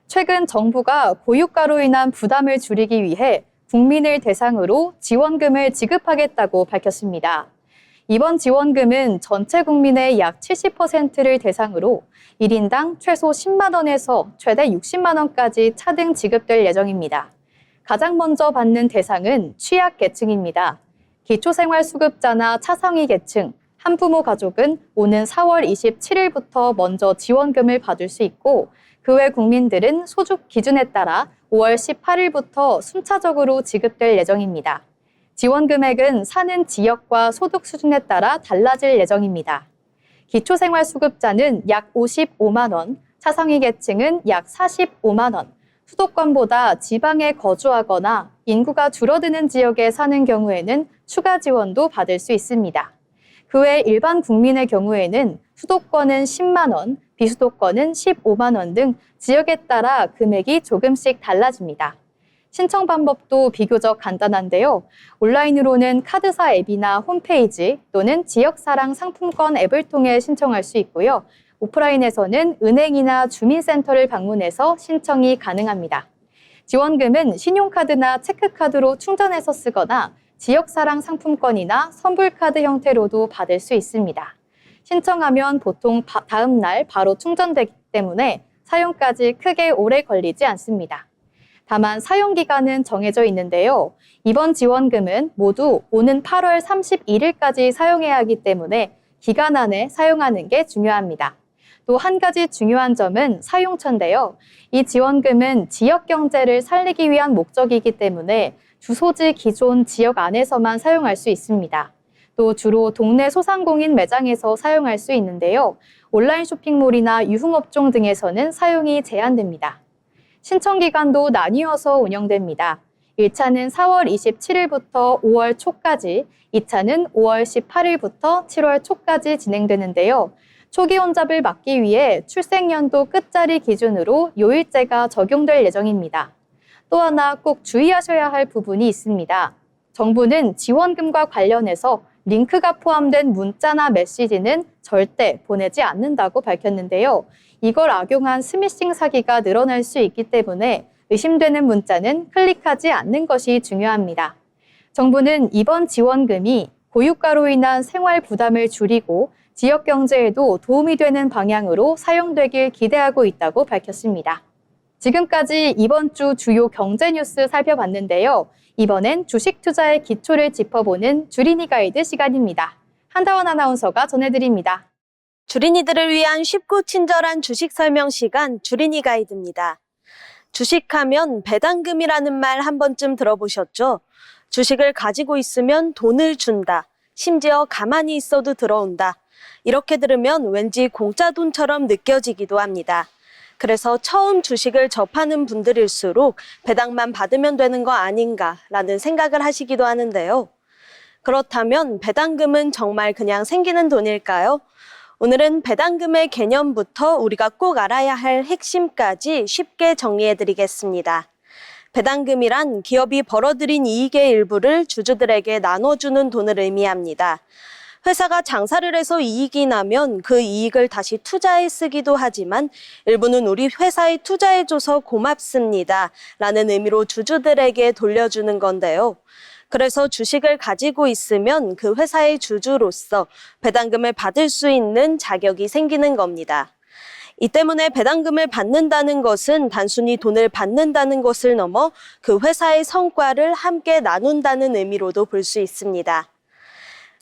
최근 정부가 고유가로 인한 부담을 줄이기 위해 국민을 대상으로 지원금을 지급하겠다고 밝혔습니다. 이번 지원금은 전체 국민의 약 70%를 대상으로 1인당 최소 10만 원에서 최대 60만 원까지 차등 지급될 예정입니다. 가장 먼저 받는 대상은 취약계층입니다. 기초생활수급자나 차상위 계층, 한부모 가족은 오는 4월 27일부터 먼저 지원금을 받을 수 있고 그 외 국민들은 소득 기준에 따라 5월 18일부터 순차적으로 지급될 예정입니다. 지원 금액은 사는 지역과 소득 수준에 따라 달라질 예정입니다. 기초생활수급자는 약 55만 원, 차상위 계층은 약 45만 원, 수도권보다 지방에 거주하거나 인구가 줄어드는 지역에 사는 경우에는 추가 지원도 받을 수 있습니다. 그 외 일반 국민의 경우에는 수도권은 10만 원, 비수도권은 15만 원 등 지역에 따라 금액이 조금씩 달라집니다. 신청 방법도 비교적 간단한데요. 온라인으로는 카드사 앱이나 홈페이지 또는 지역사랑 상품권 앱을 통해 신청할 수 있고요. 오프라인에서는 은행이나 주민센터를 방문해서 신청이 가능합니다. 지원금은 신용카드나 체크카드로 충전해서 쓰거나 지역사랑 상품권이나 선불카드 형태로도 받을 수 있습니다. 신청하면 보통 다음 날 바로 충전되기 때문에 사용까지 크게 오래 걸리지 않습니다. 다만 사용기간은 정해져 있는데요. 이번 지원금은 모두 오는 8월 31일까지 사용해야 하기 때문에 기간 안에 사용하는 게 중요합니다. 또 한 가지 중요한 점은 사용처인데요. 이 지원금은 지역 경제를 살리기 위한 목적이기 때문에 주소지 기존 지역 안에서만 사용할 수 있습니다. 또 주로 동네 소상공인 매장에서 사용할 수 있는데요. 온라인 쇼핑몰이나 유흥업종 등에서는 사용이 제한됩니다. 신청 기간도 나뉘어서 운영됩니다. 1차는 4월 27일부터 5월 초까지, 2차는 5월 18일부터 7월 초까지 진행되는데요. 초기 혼잡을 막기 위해 출생연도 끝자리 기준으로 요일제가 적용될 예정입니다. 또 하나 꼭 주의하셔야 할 부분이 있습니다. 정부는 지원금과 관련해서 링크가 포함된 문자나 메시지는 절대 보내지 않는다고 밝혔는데요. 이걸 악용한 스미싱 사기가 늘어날 수 있기 때문에 의심되는 문자는 클릭하지 않는 것이 중요합니다. 정부는 이번 지원금이 고유가로 인한 생활 부담을 줄이고 지역 경제에도 도움이 되는 방향으로 사용되길 기대하고 있다고 밝혔습니다. 지금까지 이번 주 주요 경제 뉴스 살펴봤는데요. 이번엔 주식 투자의 기초를 짚어보는 주린이 가이드 시간입니다. 한다원 아나운서가 전해드립니다. 주린이들을 위한 쉽고 친절한 주식 설명 시간 주린이 가이드입니다. 주식하면 배당금이라는 말 한 번쯤 들어보셨죠? 주식을 가지고 있으면 돈을 준다. 심지어 가만히 있어도 들어온다. 이렇게 들으면 왠지 공짜 돈처럼 느껴지기도 합니다. 그래서 처음 주식을 접하는 분들일수록 배당만 받으면 되는 거 아닌가라는 생각을 하시기도 하는데요. 그렇다면 배당금은 정말 그냥 생기는 돈일까요? 오늘은 배당금의 개념부터 우리가 꼭 알아야 할 핵심까지 쉽게 정리해드리겠습니다. 배당금이란 기업이 벌어들인 이익의 일부를 주주들에게 나눠주는 돈을 의미합니다. 회사가 장사를 해서 이익이 나면 그 이익을 다시 투자에 쓰기도 하지만 일부는 우리 회사에 투자해줘서 고맙습니다 라는 의미로 주주들에게 돌려주는 건데요. 그래서 주식을 가지고 있으면 그 회사의 주주로서 배당금을 받을 수 있는 자격이 생기는 겁니다. 이 때문에 배당금을 받는다는 것은 단순히 돈을 받는다는 것을 넘어 그 회사의 성과를 함께 나눈다는 의미로도 볼 수 있습니다.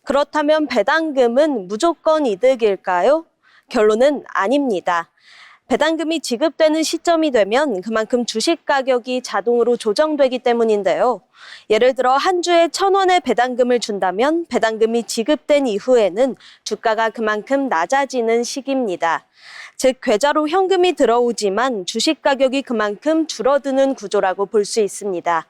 그렇다면 배당금은 무조건 이득일까요? 결론은 아닙니다. 배당금이 지급되는 시점이 되면 그만큼 주식 가격이 자동으로 조정되기 때문인데요. 예를 들어 한 주에 1,000원의 배당금을 준다면 배당금이 지급된 이후에는 주가가 그만큼 낮아지는 시기입니다. 즉, 계좌로 현금이 들어오지만 주식 가격이 그만큼 줄어드는 구조라고 볼 수 있습니다.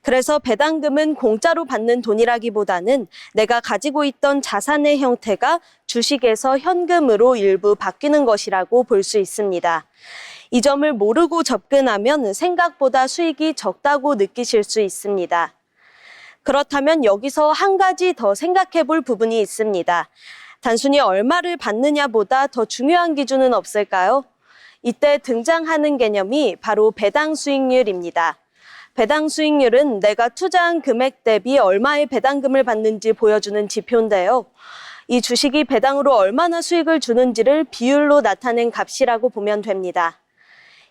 그래서 배당금은 공짜로 받는 돈이라기보다는 내가 가지고 있던 자산의 형태가 주식에서 현금으로 일부 바뀌는 것이라고 볼 수 있습니다. 이 점을 모르고 접근하면 생각보다 수익이 적다고 느끼실 수 있습니다. 그렇다면 여기서 한 가지 더 생각해 볼 부분이 있습니다. 단순히 얼마를 받느냐보다 더 중요한 기준은 없을까요? 이때 등장하는 개념이 바로 배당 수익률입니다. 배당 수익률은 내가 투자한 금액 대비 얼마의 배당금을 받는지 보여주는 지표인데요. 이 주식이 배당으로 얼마나 수익을 주는지를 비율로 나타낸 값이라고 보면 됩니다.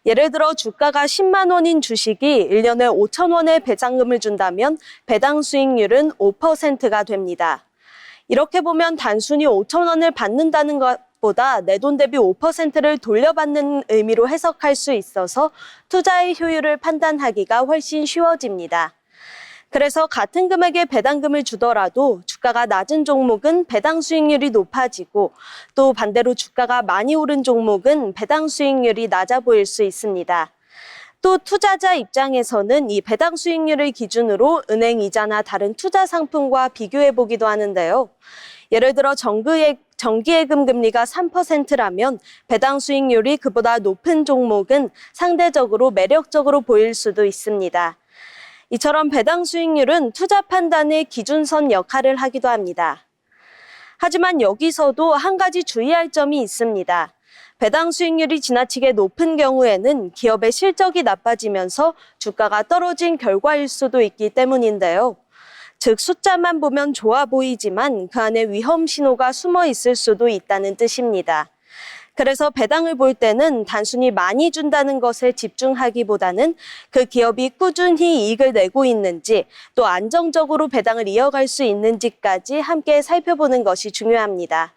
예를 들어 주가가 10만 원인 주식이 1년에 5천 원의 배당금을 준다면 배당 수익률은 5%가 됩니다. 이렇게 보면 단순히 5천 원을 받는다는 것보다 내 돈 대비 5%를 돌려받는 의미로 해석할 수 있어서 투자의 효율을 판단하기가 훨씬 쉬워집니다. 그래서 같은 금액의 배당금을 주더라도 주가가 낮은 종목은 배당 수익률이 높아지고 또 반대로 주가가 많이 오른 종목은 배당 수익률이 낮아 보일 수 있습니다. 또 투자자 입장에서는 이 배당 수익률을 기준으로 은행 이자나 다른 투자 상품과 비교해 보기도 하는데요. 예를 들어 정기예금 금리가 3%라면 배당 수익률이 그보다 높은 종목은 상대적으로 매력적으로 보일 수도 있습니다. 이처럼 배당 수익률은 투자 판단의 기준선 역할을 하기도 합니다. 하지만 여기서도 한 가지 주의할 점이 있습니다. 배당 수익률이 지나치게 높은 경우에는 기업의 실적이 나빠지면서 주가가 떨어진 결과일 수도 있기 때문인데요. 즉 숫자만 보면 좋아 보이지만 그 안에 위험 신호가 숨어 있을 수도 있다는 뜻입니다. 그래서 배당을 볼 때는 단순히 많이 준다는 것에 집중하기보다는 그 기업이 꾸준히 이익을 내고 있는지 또 안정적으로 배당을 이어갈 수 있는지까지 함께 살펴보는 것이 중요합니다.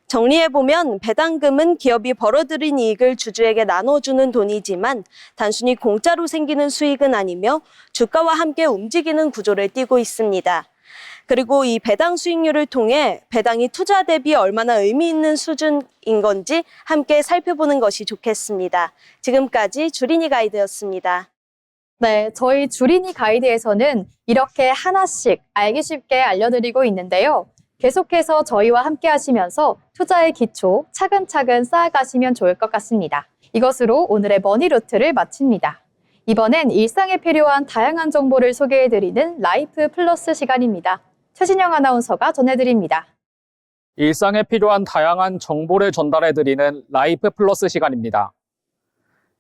정리해보면 배당금은 기업이 벌어들인 이익을 주주에게 나눠주는 돈이지만 단순히 공짜로 생기는 수익은 아니며 주가와 함께 움직이는 구조를 띠고 있습니다. 그리고 이 배당 수익률을 통해 배당이 투자 대비 얼마나 의미 있는 수준인 건지 함께 살펴보는 것이 좋겠습니다. 지금까지 주린이 가이드였습니다. 네, 저희 주린이 가이드에서는 이렇게 하나씩 알기 쉽게 알려드리고 있는데요. 계속해서 저희와 함께 하시면서 투자의 기초 차근차근 쌓아가시면 좋을 것 같습니다. 이것으로 오늘의 머니루트를 마칩니다. 이번엔 일상에 필요한 다양한 정보를 소개해드리는 라이프 플러스 시간입니다. 최진영 아나운서가 전해드립니다. 일상에 필요한 다양한 정보를 전달해드리는 라이프 플러스 시간입니다.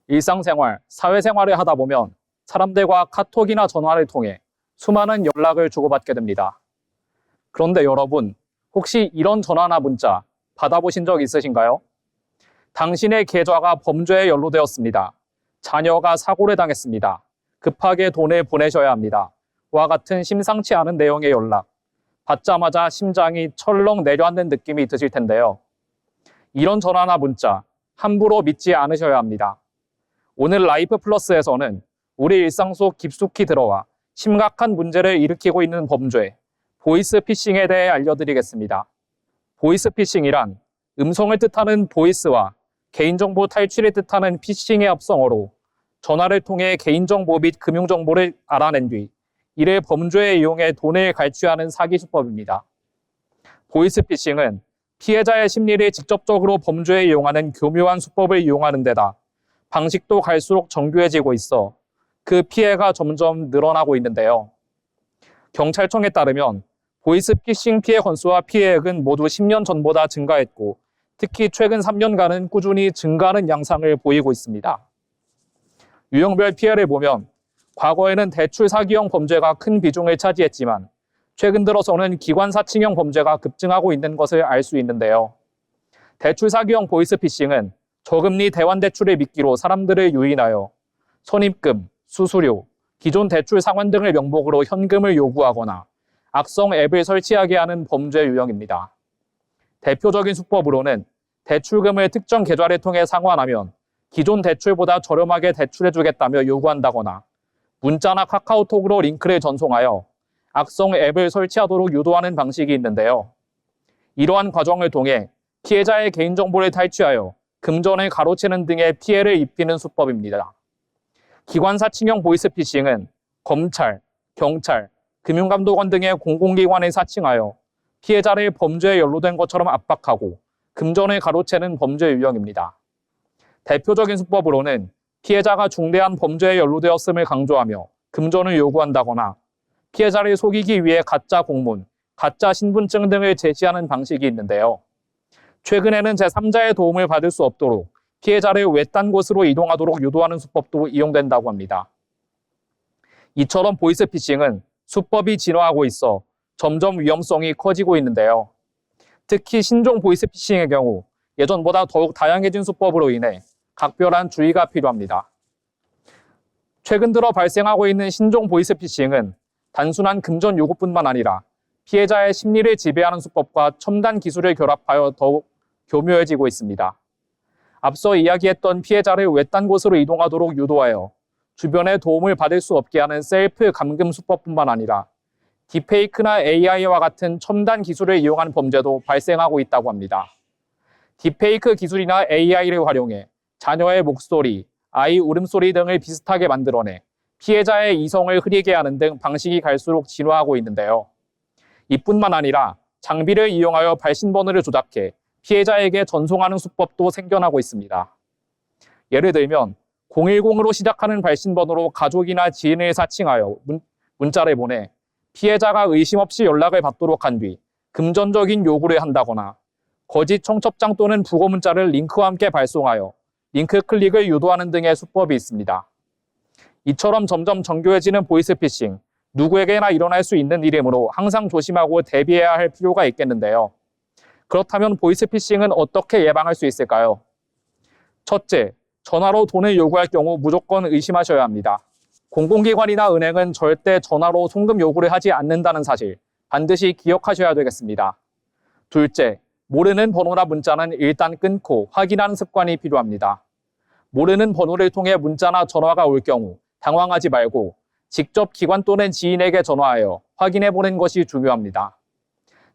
일상생활, 사회생활을 하다 보면 사람들과 카톡이나 전화를 통해 수많은 연락을 주고받게 됩니다. 그런데 여러분, 혹시 이런 전화나 문자 받아보신 적 있으신가요? 당신의 계좌가 범죄에 연루되었습니다. 자녀가 사고를 당했습니다. 급하게 돈을 보내셔야 합니다. 와 같은 심상치 않은 내용의 연락. 받자마자 심장이 철렁 내려앉는 느낌이 드실 텐데요. 이런 전화나 문자 함부로 믿지 않으셔야 합니다. 오늘 라이프 플러스에서는 우리 일상 속 깊숙이 들어와 심각한 문제를 일으키고 있는 범죄, 보이스피싱에 대해 알려드리겠습니다. 보이스피싱이란 음성을 뜻하는 보이스와 개인정보 탈취를 뜻하는 피싱의 합성어로 전화를 통해 개인정보 및 금융정보를 알아낸 뒤 이를 범죄에 이용해 돈을 갈취하는 사기 수법입니다. 보이스피싱은 피해자의 심리를 직접적으로 범죄에 이용하는 교묘한 수법을 이용하는 데다 방식도 갈수록 정교해지고 있어 그 피해가 점점 늘어나고 있는데요. 경찰청에 따르면 보이스피싱 피해 건수와 피해액은 모두 10년 전보다 증가했고 특히 최근 3년간은 꾸준히 증가하는 양상을 보이고 있습니다. 유형별 피해를 보면 과거에는 대출 사기형 범죄가 큰 비중을 차지했지만 최근 들어서는 기관 사칭형 범죄가 급증하고 있는 것을 알 수 있는데요. 대출 사기형 보이스피싱은 저금리 대환대출을 미끼로 사람들을 유인하여 선입금, 수수료, 기존 대출 상환 등을 명목으로 현금을 요구하거나 악성 앱을 설치하게 하는 범죄 유형입니다. 대표적인 수법으로는 대출금을 특정 계좌를 통해 상환하면 기존 대출보다 저렴하게 대출해주겠다며 요구한다거나 문자나 카카오톡으로 링크를 전송하여 악성 앱을 설치하도록 유도하는 방식이 있는데요. 이러한 과정을 통해 피해자의 개인정보를 탈취하여 금전을 가로채는 등의 피해를 입히는 수법입니다. 기관사칭형 보이스피싱은 검찰, 경찰, 금융감독원 등의 공공기관을 사칭하여 피해자를 범죄에 연루된 것처럼 압박하고 금전을 가로채는 범죄 유형입니다. 대표적인 수법으로는 피해자가 중대한 범죄에 연루되었음을 강조하며 금전을 요구한다거나 피해자를 속이기 위해 가짜 공문, 가짜 신분증 등을 제시하는 방식이 있는데요. 최근에는 제3자의 도움을 받을 수 없도록 피해자를 외딴 곳으로 이동하도록 유도하는 수법도 이용된다고 합니다. 이처럼 보이스피싱은 수법이 진화하고 있어 점점 위험성이 커지고 있는데요. 특히 신종 보이스피싱의 경우 예전보다 더욱 다양해진 수법으로 인해 각별한 주의가 필요합니다. 최근 들어 발생하고 있는 신종 보이스피싱은 단순한 금전 요구뿐만 아니라 피해자의 심리를 지배하는 수법과 첨단 기술을 결합하여 더욱 교묘해지고 있습니다. 앞서 이야기했던 피해자를 외딴 곳으로 이동하도록 유도하여 주변에 도움을 받을 수 없게 하는 셀프 감금 수법뿐만 아니라 딥페이크나 AI와 같은 첨단 기술을 이용한 범죄도 발생하고 있다고 합니다. 딥페이크 기술이나 AI를 활용해 자녀의 목소리, 아이 울음소리 등을 비슷하게 만들어내 피해자의 이성을 흐리게 하는 등 방식이 갈수록 진화하고 있는데요. 이뿐만 아니라 장비를 이용하여 발신번호를 조작해 피해자에게 전송하는 수법도 생겨나고 있습니다. 예를 들면 010으로 시작하는 발신번호로 가족이나 지인을 사칭하여 문자를 보내 피해자가 의심 없이 연락을 받도록 한 뒤 금전적인 요구를 한다거나 거짓 청첩장 또는 부고 문자를 링크와 함께 발송하여 링크 클릭을 유도하는 등의 수법이 있습니다. 이처럼 점점 정교해지는 보이스피싱, 누구에게나 일어날 수 있는 일이므로 항상 조심하고 대비해야 할 필요가 있겠는데요. 그렇다면 보이스피싱은 어떻게 예방할 수 있을까요? 첫째, 전화로 돈을 요구할 경우 무조건 의심하셔야 합니다. 공공기관이나 은행은 절대 전화로 송금 요구를 하지 않는다는 사실 반드시 기억하셔야 되겠습니다. 둘째, 모르는 번호나 문자는 일단 끊고 확인하는 습관이 필요합니다. 모르는 번호를 통해 문자나 전화가 올 경우 당황하지 말고 직접 기관 또는 지인에게 전화하여 확인해보는 것이 중요합니다.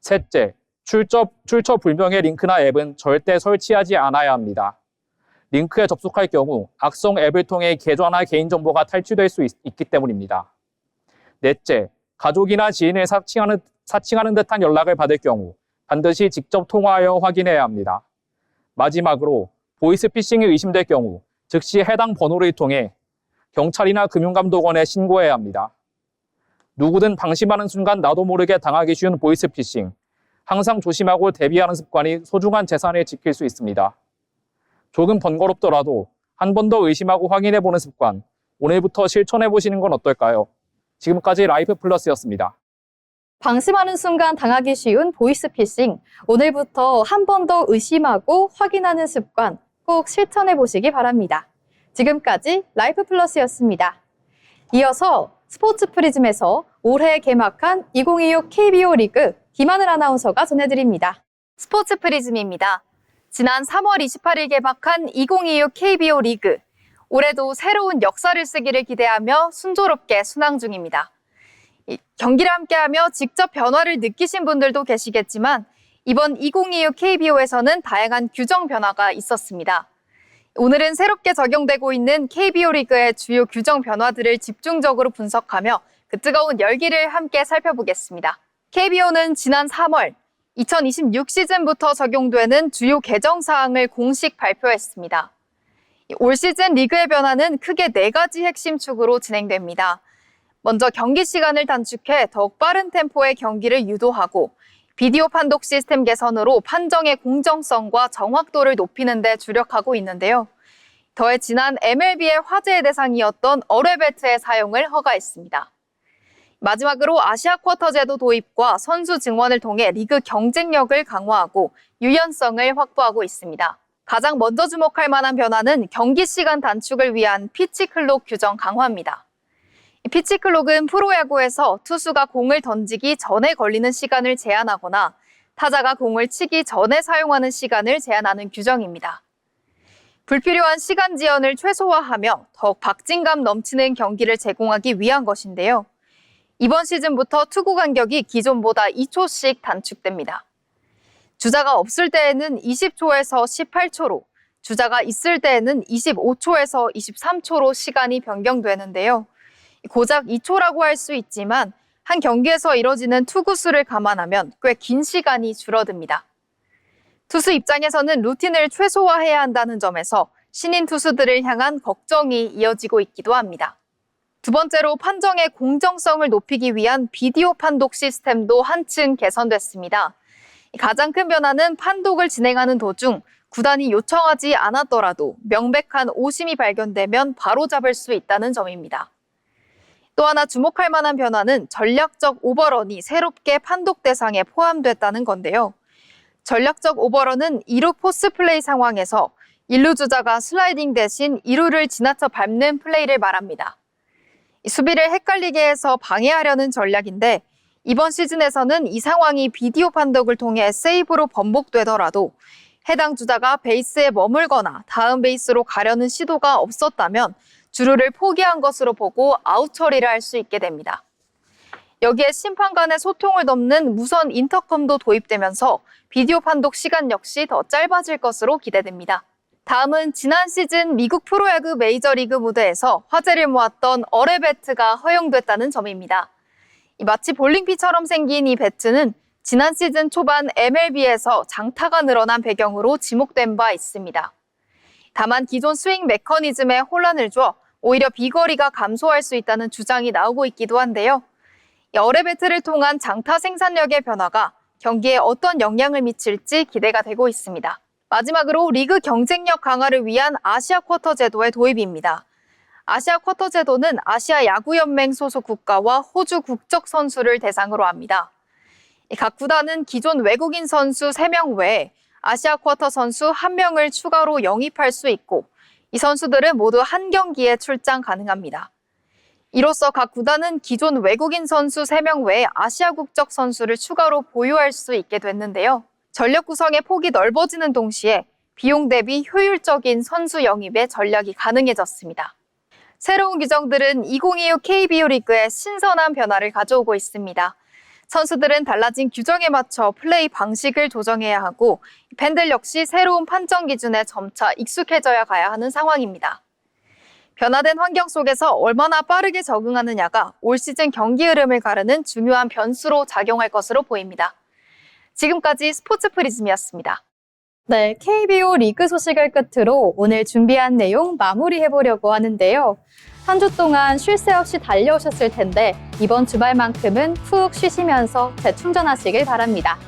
셋째, 출처 불명의 링크나 앱은 절대 설치하지 않아야 합니다. 링크에 접속할 경우 악성 앱을 통해 계좌나 개인정보가 탈취될 수 있기 때문입니다. 넷째, 가족이나 지인을 사칭하는 듯한 연락을 받을 경우 반드시 직접 통화하여 확인해야 합니다. 마지막으로 보이스피싱이 의심될 경우 즉시 해당 번호를 통해 경찰이나 금융감독원에 신고해야 합니다. 누구든 방심하는 순간 나도 모르게 당하기 쉬운 보이스피싱. 항상 조심하고 대비하는 습관이 소중한 재산을 지킬 수 있습니다. 조금 번거롭더라도 한 번 더 의심하고 확인해보는 습관, 오늘부터 실천해보시는 건 어떨까요? 지금까지 라이프 플러스였습니다. 방심하는 순간 당하기 쉬운 보이스피싱. 오늘부터 한 번 더 의심하고 확인하는 습관 꼭 실천해 보시기 바랍니다. 지금까지 라이프 플러스였습니다. 이어서 스포츠 프리즘에서 올해 개막한 2026 KBO 리그 김하늘 아나운서가 전해드립니다. 스포츠 프리즘입니다. 지난 3월 28일 개막한 2026 KBO 리그. 올해도 새로운 역사를 쓰기를 기대하며 순조롭게 순항 중입니다. 경기를 함께하며 직접 변화를 느끼신 분들도 계시겠지만 이번 2026 KBO에서는 다양한 규정 변화가 있었습니다. 오늘은 새롭게 적용되고 있는 KBO 리그의 주요 규정 변화들을 집중적으로 분석하며 그 뜨거운 열기를 함께 살펴보겠습니다. KBO는 지난 3월 2026 시즌부터 적용되는 주요 개정 사항을 공식 발표했습니다. 올 시즌 리그의 변화는 크게 4가지 핵심 축으로 진행됩니다. 먼저 경기 시간을 단축해 더욱 빠른 템포의 경기를 유도하고 비디오 판독 시스템 개선으로 판정의 공정성과 정확도를 높이는 데 주력하고 있는데요. 더해 지난 MLB의 화제의 대상이었던 어뢰벨트의 사용을 허가했습니다. 마지막으로 아시아 쿼터 제도 도입과 선수 증원을 통해 리그 경쟁력을 강화하고 유연성을 확보하고 있습니다. 가장 먼저 주목할 만한 변화는 경기 시간 단축을 위한 피치 클록 규정 강화입니다. 피치 클록은 프로야구에서 투수가 공을 던지기 전에 걸리는 시간을 제한하거나 타자가 공을 치기 전에 사용하는 시간을 제한하는 규정입니다. 불필요한 시간 지연을 최소화하며 더욱 박진감 넘치는 경기를 제공하기 위한 것인데요. 이번 시즌부터 투구 간격이 기존보다 2초씩 단축됩니다. 주자가 없을 때에는 20초에서 18초로, 주자가 있을 때에는 25초에서 23초로 시간이 변경되는데요. 고작 2초라고 할 수 있지만 한 경기에서 이뤄지는 투구 수를 감안하면 꽤 긴 시간이 줄어듭니다. 투수 입장에서는 루틴을 최소화해야 한다는 점에서 신인 투수들을 향한 걱정이 이어지고 있기도 합니다. 두 번째로 판정의 공정성을 높이기 위한 비디오 판독 시스템도 한층 개선됐습니다. 가장 큰 변화는 판독을 진행하는 도중 구단이 요청하지 않았더라도 명백한 오심이 발견되면 바로 잡을 수 있다는 점입니다. 또 하나 주목할 만한 변화는 전략적 오버런이 새롭게 판독 대상에 포함됐다는 건데요. 전략적 오버런은 2루 포스 플레이 상황에서 1루 주자가 슬라이딩 대신 2루를 지나쳐 밟는 플레이를 말합니다. 수비를 헷갈리게 해서 방해하려는 전략인데 이번 시즌에서는 이 상황이 비디오 판독을 통해 세이브로 번복되더라도 해당 주자가 베이스에 머물거나 다음 베이스로 가려는 시도가 없었다면 주루를 포기한 것으로 보고 아웃 처리를 할 수 있게 됩니다. 여기에 심판 간의 소통을 돕는 무선 인터컴도 도입되면서 비디오 판독 시간 역시 더 짧아질 것으로 기대됩니다. 다음은 지난 시즌 미국 프로야구 메이저리그 무대에서 화제를 모았던 어뢰배트가 허용됐다는 점입니다. 마치 볼링피처럼 생긴 이 배트는 지난 시즌 초반 MLB에서 장타가 늘어난 배경으로 지목된 바 있습니다. 다만 기존 스윙 메커니즘에 혼란을 줘 오히려 비거리가 감소할 수 있다는 주장이 나오고 있기도 한데요. 어뢰배트를 통한 장타 생산력의 변화가 경기에 어떤 영향을 미칠지 기대가 되고 있습니다. 마지막으로 리그 경쟁력 강화를 위한 아시아 쿼터 제도의 도입입니다. 아시아 쿼터 제도는 아시아 야구연맹 소속 국가와 호주 국적 선수를 대상으로 합니다. 각 구단은 기존 외국인 선수 3명 외에 아시아 쿼터 선수 1명을 추가로 영입할 수 있고 이 선수들은 모두 한 경기에 출장 가능합니다. 이로써 각 구단은 기존 외국인 선수 3명 외에 아시아 국적 선수를 추가로 보유할 수 있게 됐는데요. 전력 구성의 폭이 넓어지는 동시에 비용 대비 효율적인 선수 영입의 전략이 가능해졌습니다. 새로운 규정들은 2025 KBO 리그에 신선한 변화를 가져오고 있습니다. 선수들은 달라진 규정에 맞춰 플레이 방식을 조정해야 하고 팬들 역시 새로운 판정 기준에 점차 익숙해져야 가야 하는 상황입니다. 변화된 환경 속에서 얼마나 빠르게 적응하느냐가 올 시즌 경기 흐름을 가르는 중요한 변수로 작용할 것으로 보입니다. 지금까지 스포츠 프리즘이었습니다. 네, KBO 리그 소식을 끝으로 오늘 준비한 내용 마무리해보려고 하는데요. 한 주 동안 쉴 새 없이 달려오셨을 텐데 이번 주말만큼은 푹 쉬시면서 재충전하시길 바랍니다.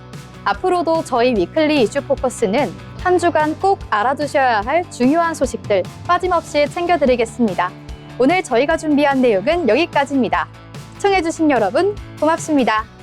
앞으로도 저희 위클리 이슈 포커스는 한 주간 꼭 알아두셔야 할 중요한 소식들 빠짐없이 챙겨드리겠습니다. 오늘 저희가 준비한 내용은 여기까지입니다. 시청해주신 여러분 고맙습니다.